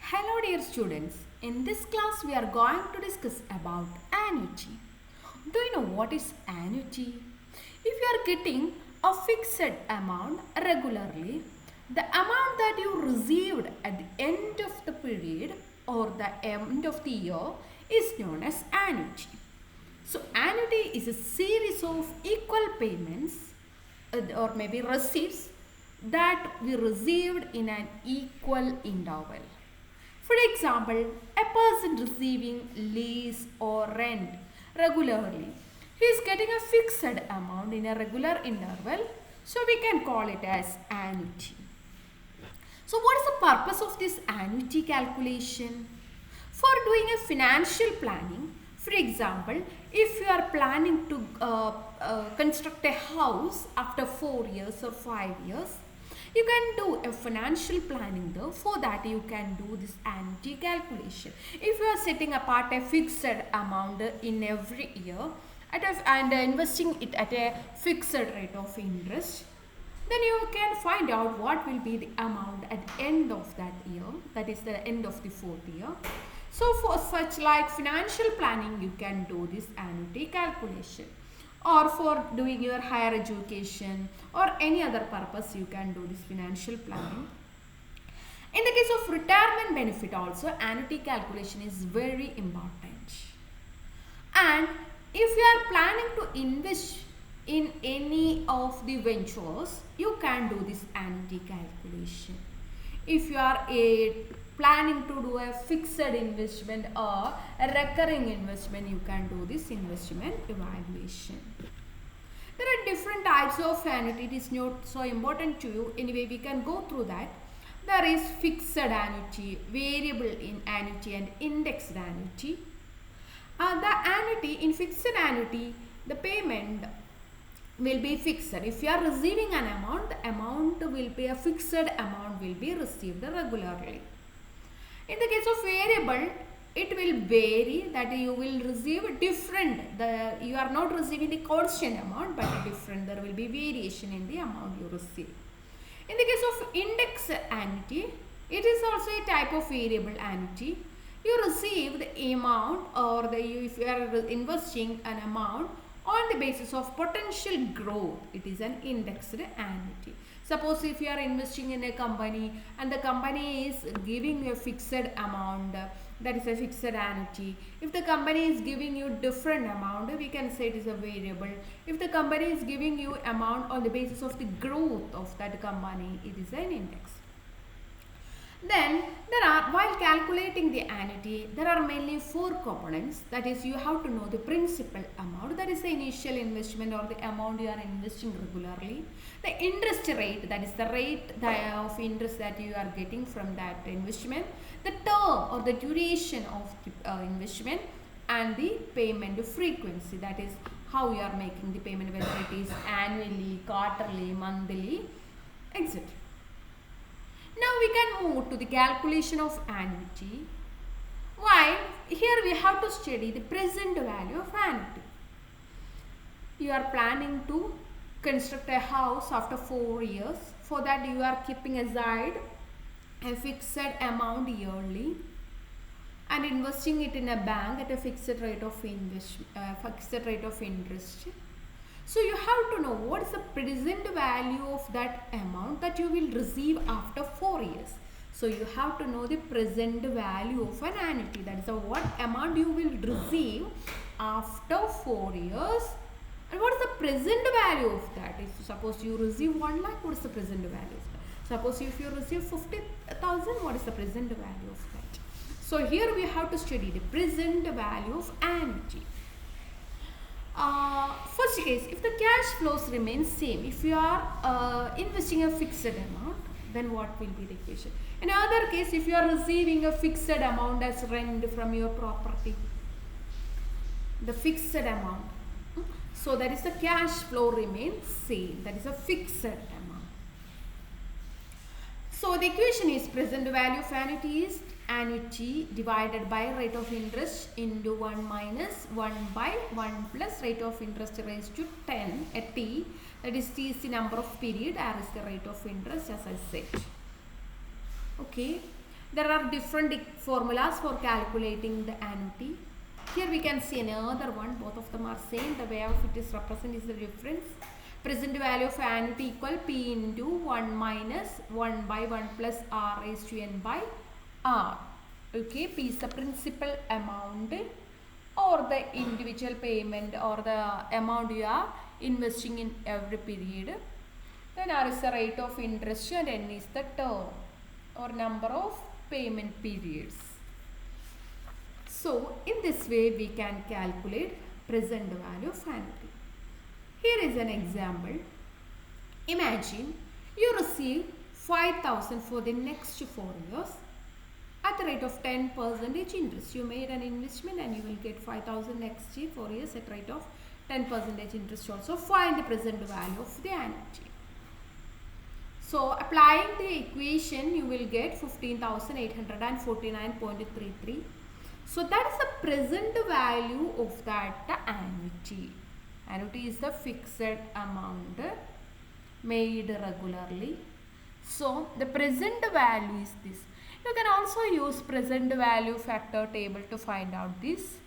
Hello dear students, in this class we are going to discuss about annuity. Do you know what is annuity? If you are getting a fixed amount regularly, the amount that you received at the end of the period or the end of the year is known as annuity. So annuity is a series of equal payments or maybe receipts that we received in an equal interval. For example, a person receiving lease or rent regularly, he is getting a fixed amount in a regular interval, so we can call it as annuity. So what is the purpose of this annuity calculation? For doing a financial planning, for example, if you are planning to construct a house after 4 years or 5 years, you can do a financial planning though. For that you can do this annuity calculation. If you are setting apart a fixed amount in every year and investing it at a fixed rate of interest, then you can find out what will be the amount at the end of that year, that is the end of the 4th year. So for such like financial planning, you can do this annuity calculation, or for doing your higher education or any other purpose you can do this financial planning. In the case of retirement benefit also, annuity calculation is very important. And if you are planning to invest in any of the ventures, you can do this annuity calculation. If you are planning to do a fixed investment or a recurring investment, you can do this investment evaluation. There are different types of annuity. It is not so important to you. Anyway, we can go through that. There is fixed annuity, variable in annuity, and indexed annuity. The annuity, in fixed annuity, the payment will be fixed. If you are receiving an amount, the amount will be a fixed amount will be received regularly. In the case of variable, it will vary, that you will receive different. You are not receiving the constant amount but different. There will be variation in the amount you receive. In the case of index annuity, it is also a type of variable annuity. You receive the amount, or if you are investing an amount on the basis of potential growth, it is an indexed annuity. Suppose if you are investing in a company and the company is giving you a fixed amount, that is a fixed annuity. If the company is giving you different amount, we can say it is a variable. If the company is giving you amount on the basis of the growth of that company, it is an index. Then while calculating the annuity, there are mainly 4 components. That is, you have to know the principal amount, that is the initial investment or the amount you are investing regularly. The interest rate, that is the rate of interest that you are getting from that investment. The term or the duration of the investment, and the payment frequency, that is how you are making the payment, whether it is annually, quarterly, monthly, etc. Now we can move to the calculation of annuity. While here we have to study the present value of annuity. You are planning to construct a house after 4 years. For that you are keeping aside a fixed amount yearly and investing it in a bank at a fixed rate of interest. So you have to know what is the present value of that amount that you will receive after 4 years. So you have to know the present value of an annuity. That is what amount you will receive after 4 years. And what is the present value of that? If suppose you receive 1 lakh, what is the present value of that? Suppose if you receive 50,000, what is the present value of that? So here we have to study the present value of annuity. First case, if the cash flows remain same, if you are investing a fixed amount, then what will be the equation? In another case, if you are receiving a fixed amount as rent from your property, the fixed amount, so that is the cash flow remains same, that is a fixed amount. So the equation is present value of annuity is annuity divided by rate of interest into 1 minus 1 by 1 plus rate of interest raised to 10 at t, that is t is the number of period, r is the rate of interest, as I said. Okay. There are different formulas for calculating the annuity. Here we can see another one. Both of them are same. The way of it is represented is the difference. Present value of annuity equal P into 1 minus 1 by 1 plus R raised to N by R. Okay, P is the principal amount or the individual payment or the amount you are investing in every period. Then R is the rate of interest and N is the term or number of payment periods. So in this way we can calculate present value of annuity. Here is an example. Imagine you receive 5,000 for the next 4 years at the rate of 10% interest. You made an investment and you will get 5,000 next year, 4 years at rate of 10% interest also. Find the present value of the annuity. So applying the equation you will get 15,849.33. So that is the present value of that annuity. Annuity is the fixed amount made regularly. So the present value is this. You can also use present value factor table to find out this.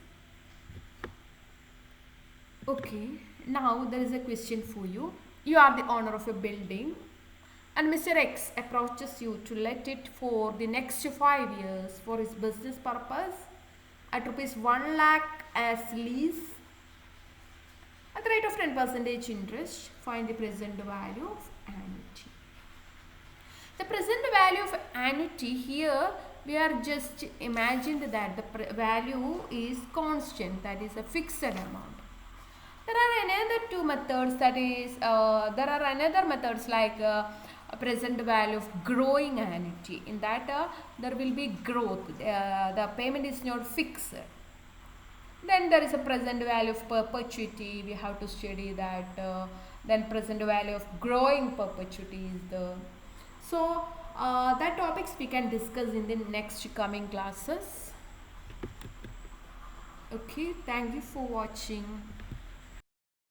Okay, now there is a question for you. You are the owner of a building and Mr. X approaches you to let it for the next 5 years for his business purpose at rupees 1 lakh as lease at the rate of 10% interest. Find the present value of annuity. The present value of annuity, here we are just imagined that the value is constant, that is a fixed amount. There are another two methods, that is there are another methods like present value of growing annuity. In that there will be growth, the payment is not fixed. Then there is a present value of perpetuity, we have to study that. Then present value of growing perpetuity is the. So that topics we can discuss in the next coming classes. Okay, thank you for watching.